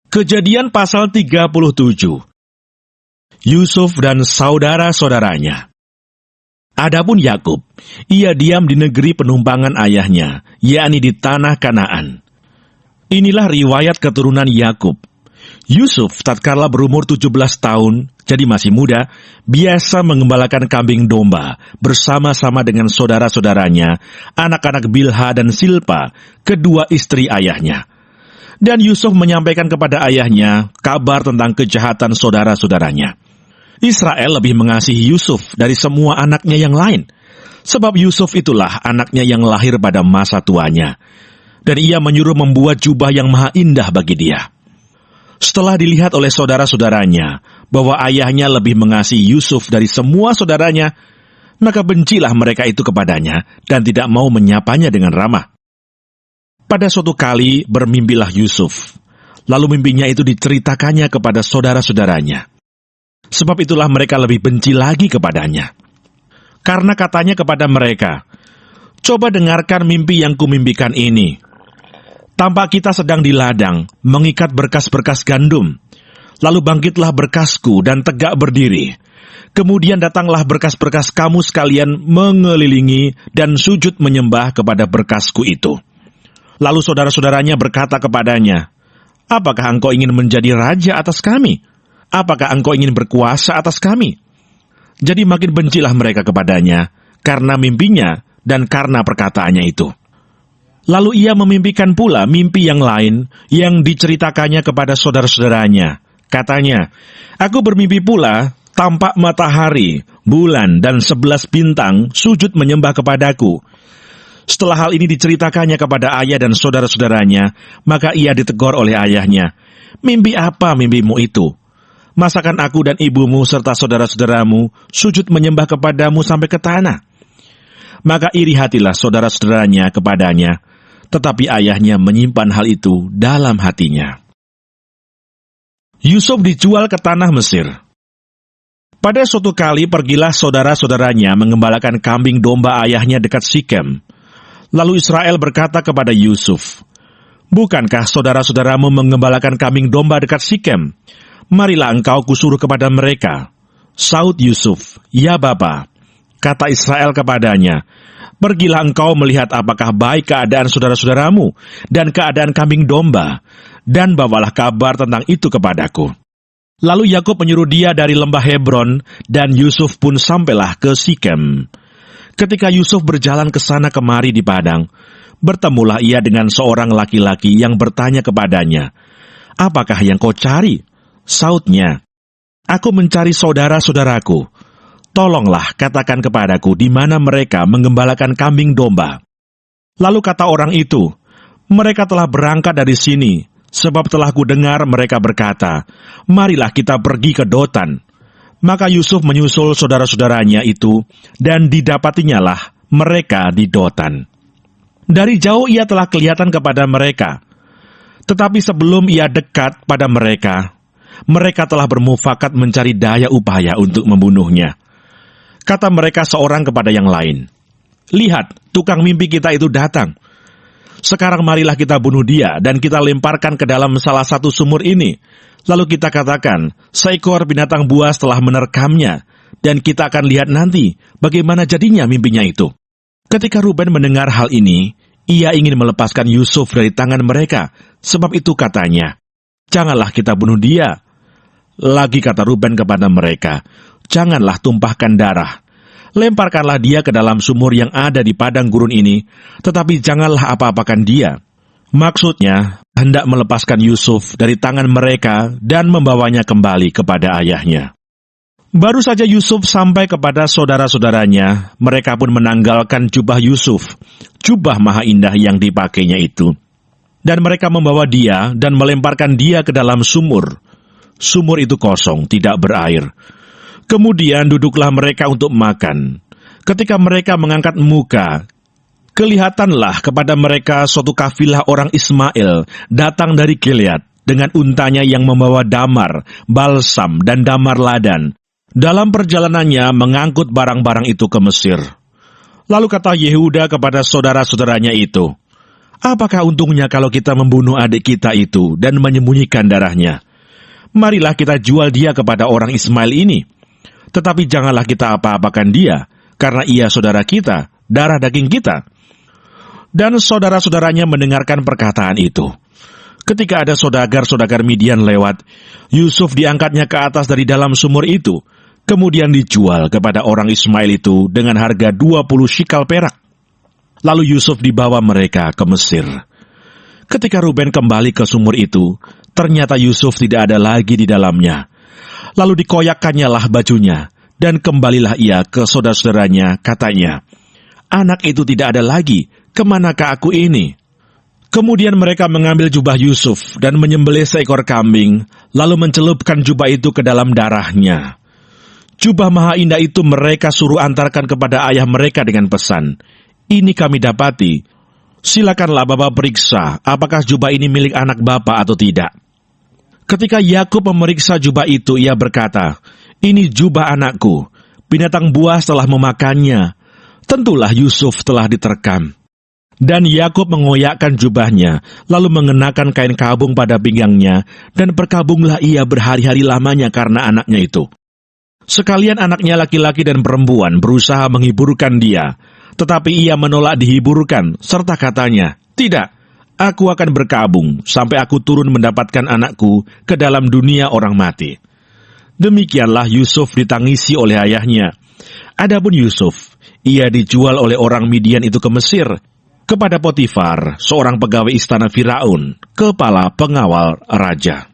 Kejadian pasal 37. Yusuf dan saudara-saudaranya. Adapun Yakub, ia diam di negeri penumpangan ayahnya, yakni di tanah Kanaan. Inilah riwayat keturunan Yakub. Yusuf tatkala berumur 17 tahun, jadi masih muda, biasa mengembalakan kambing domba bersama-sama dengan saudara-saudaranya, anak-anak Bilha dan Silpa, kedua istri ayahnya. Dan Yusuf menyampaikan kepada ayahnya kabar tentang kejahatan saudara-saudaranya. Israel lebih mengasihi Yusuf dari semua anaknya yang lain, sebab Yusuf itulah anaknya yang lahir pada masa tuanya. Dan ia menyuruh membuat jubah yang maha indah bagi dia. Setelah dilihat oleh saudara-saudaranya bahwa ayahnya lebih mengasihi Yusuf dari semua saudaranya, maka bencilah mereka itu kepadanya dan tidak mau menyapanya dengan ramah. Pada suatu kali bermimpilah Yusuf, lalu mimpinya itu diceritakannya kepada saudara-saudaranya. Sebab itulah mereka lebih benci lagi kepadanya. Karena katanya kepada mereka, "Coba dengarkan mimpi yang kumimpikan ini. Tampak kita sedang di ladang, mengikat berkas-berkas gandum. Lalu bangkitlah berkasku dan tegak berdiri. Kemudian datanglah berkas-berkas kamu sekalian mengelilingi dan sujud menyembah kepada berkasku itu." Lalu saudara-saudaranya berkata kepadanya, "Apakah engkau ingin menjadi raja atas kami? Apakah engkau ingin berkuasa atas kami?" Jadi makin bencilah mereka kepadanya, karena mimpinya dan karena perkataannya itu. Lalu ia memimpikan pula mimpi yang lain, yang diceritakannya kepada saudara-saudaranya. Katanya, "Aku bermimpi pula, tampak matahari, bulan, dan 11 bintang sujud menyembah kepadaku." Setelah hal ini diceritakannya kepada ayah dan saudara-saudaranya, maka ia ditegur oleh ayahnya. "Mimpi apa mimpimu itu? Masakan aku dan ibumu serta saudara-saudaramu sujud menyembah kepadamu sampai ke tanah?" Maka iri hatilah saudara-saudaranya kepadanya, tetapi ayahnya menyimpan hal itu dalam hatinya. Yusuf dijual ke tanah Mesir. Pada suatu kali pergilah saudara-saudaranya mengembalakan kambing domba ayahnya dekat Sikem. Lalu Israel berkata kepada Yusuf, "Bukankah saudara-saudaramu mengembalakan kambing domba dekat Sikem? Marilah engkau kusuruh kepada mereka." Saud Yusuf, "Ya Bapa." Kata Israel kepadanya, "Pergilah engkau melihat apakah baik keadaan saudara-saudaramu dan keadaan kambing domba, dan bawalah kabar tentang itu kepadaku." Lalu Yakub menyuruh dia dari lembah Hebron, dan Yusuf pun sampailah ke Sikem. Ketika Yusuf berjalan ke sana kemari di padang, bertemulah ia dengan seorang laki-laki yang bertanya kepadanya, "Apakah yang kau cari?" Sautnya, "Aku mencari saudara-saudaraku. Tolonglah katakan kepadaku di mana mereka mengembalakan kambing domba." Lalu kata orang itu, "Mereka telah berangkat dari sini, sebab telah kudengar mereka berkata, 'Marilah kita pergi ke Dotan.'" Maka Yusuf menyusul saudara-saudaranya itu, dan didapatinyalah mereka di Dotan. Dari jauh ia telah kelihatan kepada mereka. Tetapi sebelum ia dekat pada mereka, mereka telah bermufakat mencari daya upaya untuk membunuhnya. Kata mereka seorang kepada yang lain, "Lihat, tukang mimpi kita itu datang. Sekarang marilah kita bunuh dia, dan kita lemparkan ke dalam salah satu sumur ini. Lalu kita katakan, seekor binatang buas telah menerkamnya, dan kita akan lihat nanti bagaimana jadinya mimpinya itu." Ketika Ruben mendengar hal ini, ia ingin melepaskan Yusuf dari tangan mereka, sebab itu katanya, "Janganlah kita bunuh dia." Lagi kata Ruben kepada mereka, "Janganlah tumpahkan darah. Lemparkanlah dia ke dalam sumur yang ada di padang gurun ini, tetapi janganlah apa-apakan dia." Maksudnya, hendak melepaskan Yusuf dari tangan mereka dan membawanya kembali kepada ayahnya. Baru saja Yusuf sampai kepada saudara-saudaranya, mereka pun menanggalkan jubah Yusuf, jubah maha indah yang dipakainya itu. Dan mereka membawa dia dan melemparkan dia ke dalam sumur. Sumur itu kosong, tidak berair. Kemudian duduklah mereka untuk makan. Ketika mereka mengangkat muka, kelihatanlah kepada mereka suatu kafilah orang Ismail datang dari Gilead dengan untanya yang membawa damar, balsam, dan damar ladan. Dalam perjalanannya mengangkut barang-barang itu ke Mesir. Lalu kata Yehuda kepada saudara-saudaranya itu, Apakah untungnya kalau kita membunuh adik kita itu dan menyembunyikan darahnya? Marilah kita jual dia kepada orang Ismail ini. Tetapi janganlah kita apa-apakan dia, karena ia saudara kita, darah daging kita." Dan saudara-saudaranya mendengarkan perkataan itu. Ketika ada saudagar-saudagar Midian lewat, Yusuf diangkatnya ke atas dari dalam sumur itu, kemudian dijual kepada orang Ismail itu dengan harga 20 shikal perak. Lalu Yusuf dibawa mereka ke Mesir. Ketika Ruben kembali ke sumur itu, ternyata Yusuf tidak ada lagi di dalamnya. Lalu dikoyakkannya lah bajunya, dan kembalilah ia ke saudara-saudaranya, katanya, "Anak itu tidak ada lagi, kemanakah aku ini?" Kemudian mereka mengambil jubah Yusuf dan menyembelih seekor kambing, lalu mencelupkan jubah itu ke dalam darahnya. Jubah maha indah itu mereka suruh antarkan kepada ayah mereka dengan pesan, "Ini kami dapati. Silakanlah Bapak periksa apakah jubah ini milik anak Bapak atau tidak." Ketika Yakub memeriksa jubah itu, ia berkata, "Ini jubah anakku. Binatang buas telah memakannya. Tentulah Yusuf telah diterkam." Dan Yakub mengoyakkan jubahnya, lalu mengenakan kain kabung pada pinggangnya, dan berkabunglah ia berhari-hari lamanya karena anaknya itu. Sekalian anaknya laki-laki dan perempuan berusaha menghiburkan dia, tetapi ia menolak dihiburkan, serta katanya, "Tidak, aku akan berkabung sampai aku turun mendapatkan anakku ke dalam dunia orang mati." Demikianlah Yusuf ditangisi oleh ayahnya. Adapun Yusuf, ia dijual oleh orang Midian itu ke Mesir, kepada Potifar, seorang pegawai istana Firaun, kepala pengawal raja.